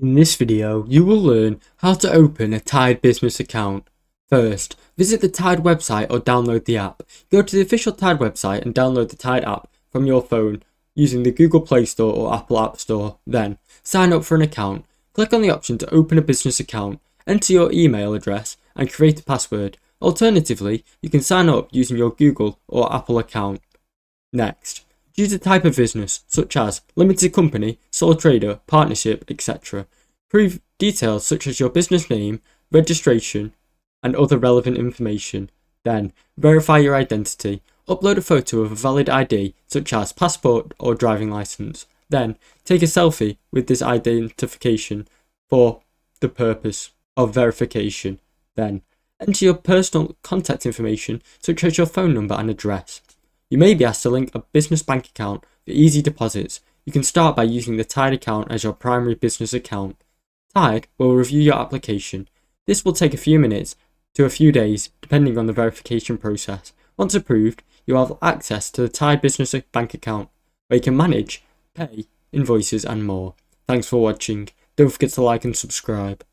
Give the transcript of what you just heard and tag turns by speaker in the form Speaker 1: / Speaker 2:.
Speaker 1: In this video, you will learn how to open a Tide business account. First, visit the Tide website or download the app. Go to the official Tide website and download the Tide app from your phone using the Google Play Store or Apple App Store. Then, sign up for an account. Click on the option to open a business account. Enter your email address and create a password. Alternatively, you can sign up using your Google or Apple account. Next, choose a type of business, such as limited company, sole trader, partnership, etc. Prove details such as your business name, registration, and other relevant information. Then, verify your identity. Upload a photo of a valid ID, such as passport or driving license. Then, take a selfie with this identification for the purpose of verification. Then, enter your personal contact information, such as your phone number and address. You may be asked to link a business bank account for easy deposits. You can start by using the Tide account as your primary business account. Tide will review your application. This will take a few minutes to a few days, depending on the verification process. Once approved, you have access to the Tide business bank account, where you can manage, pay, invoices and more. Thanks for watching. Don't forget to like and subscribe.